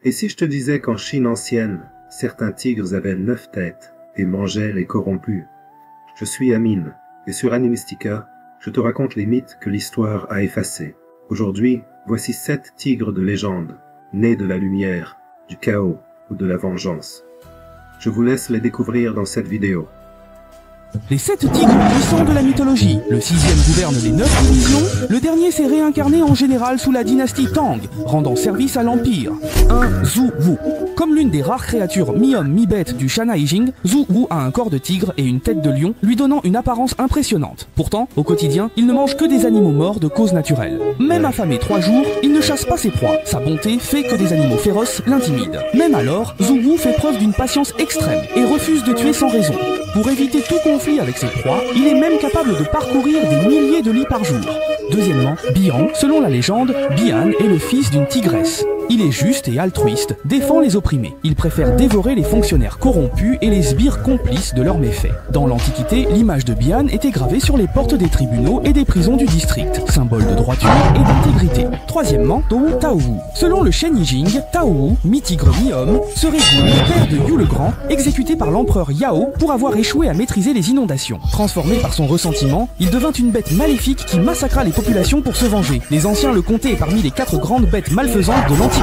Et si je te disais qu'en Chine ancienne, certains tigres avaient 9 têtes et mangeaient les corrompus? Je suis Amine, et sur Animistica, je te raconte les mythes que l'histoire a effacés. Aujourd'hui, voici 7 tigres de légende, nés de la lumière, du chaos ou de la vengeance. Je vous laisse les découvrir dans cette vidéo. Les 7 tigres puissants de la mythologie. Le 6e gouverne les 9 divisions. Le dernier s'est réincarné en général sous la dynastie Tang, rendant service à l'Empire. 1. Zhu Wu. Comme l'une des rares créatures mi-homme mi-bête du Shan Hai Jing, Zhu Wu a un corps de tigre et une tête de lion, lui donnant une apparence impressionnante. Pourtant, au quotidien, il ne mange que des animaux morts de cause naturelle. Même affamé 3 jours, il ne chasse pas ses proies. Sa bonté fait que des animaux féroces l'intimident. Même alors, Zhu Wu fait preuve d'une patience extrême et refuse de tuer sans raison. Pour éviter tout conflit avec ses proies, il est même capable de parcourir des milliers de lits par jour. Deuxièmement, Bian. Selon la légende, Bian est le fils d'une tigresse. Il est juste et altruiste, défend les opprimés. Il préfère dévorer les fonctionnaires corrompus et les sbires complices de leurs méfaits. Dans l'Antiquité, l'image de Bian était gravée sur les portes des tribunaux et des prisons du district, symbole de droiture et d'intégrité. Troisièmement, Tao Wu. Selon le Shen Yijing, Tao Wu, mi-tigre mi-homme, serait le père de Yu le Grand, exécuté par l'empereur Yao pour avoir échoué à maîtriser les inondations. Transformé par son ressentiment, il devint une bête maléfique qui massacra les populations pour se venger. Les anciens le comptaient parmi les 4 grandes bêtes malfaisantes de l'Antiquité.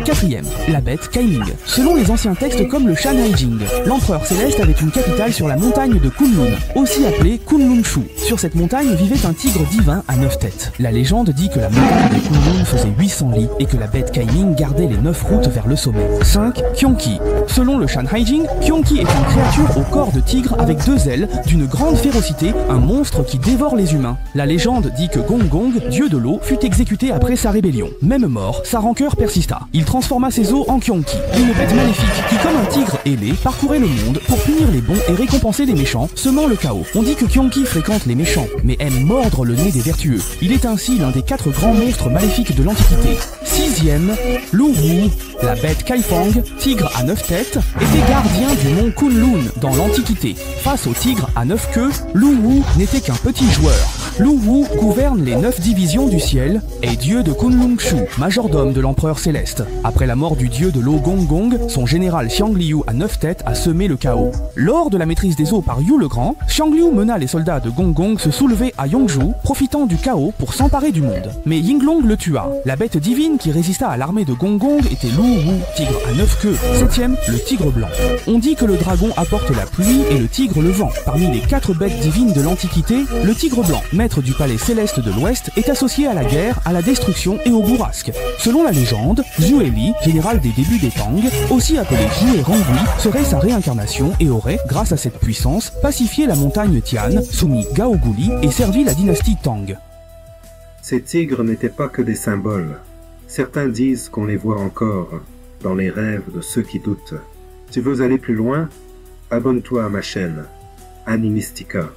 Quatrième, la bête Kaiming. Selon les anciens textes comme le Shan Hai Jing, l'empereur céleste avait une capitale sur la montagne de Kunlun, aussi appelée Kunlun Shu. Sur cette montagne vivait un tigre divin à 9 têtes. La légende dit que la montagne de Kunlun faisait 800 lits et que la bête Kaiming gardait les 9 routes vers le sommet. 5. Kyonki. Selon le Shan Hai Jing, Kyonki est une créature au corps de tigre avec 2 ailes, d'une grande férocité, un monstre qui dévore les humains. La légende dit que Gong Gong, dieu de l'eau, fut exécuté après sa rébellion. Même mort, sa rancœur persista. Il transforma ses os en Kyonki, une bête maléfique qui, comme un tigre ailé, parcourait le monde pour punir les bons et récompenser les méchants, semant le chaos. On dit que Kyonki fréquente les méchants, mais aime mordre le nez des vertueux. Il est ainsi l'un des 4 grands monstres maléfiques de l'Antiquité. 6e, Lu Wu. La bête Kaifang, tigre à 9 têtes, était gardien du mont Kunlun dans l'Antiquité. Face au tigre à 9 queues, Lu Wu n'était qu'un petit joueur. Lu Wu gouverne les 9 divisions du ciel et dieu de Kunlun Shu, majordome de l'empereur céleste. Après la mort du dieu de l'eau Gong Gong, son général Xiang Liu à 9 têtes a semé le chaos. Lors de la maîtrise des eaux par Yu le Grand, Xiang Liu mena les soldats de Gong Gong se soulever à Yongzhou, profitant du chaos pour s'emparer du monde. Mais Yinglong le tua. La bête divine qui résista à l'armée de Gong Gong était Lu Wu, tigre à 9 queues. 7e, le tigre blanc. On dit que le dragon apporte la pluie et le tigre le vent. Parmi les 4 bêtes divines de l'Antiquité, le tigre blanc, maître du palais céleste de l'Ouest, est associé à la guerre, à la destruction et au bourrasque. Selon la légende, Zhueli, général des débuts des Tang, aussi appelé Zhuge Rongui, serait sa réincarnation et aurait, grâce à cette puissance, pacifié la montagne Tian, soumis Gaoguli et servi la dynastie Tang. Ces tigres n'étaient pas que des symboles. Certains disent qu'on les voit encore dans les rêves de ceux qui doutent. Tu veux aller plus loin? Abonne-toi à ma chaîne, Animistica.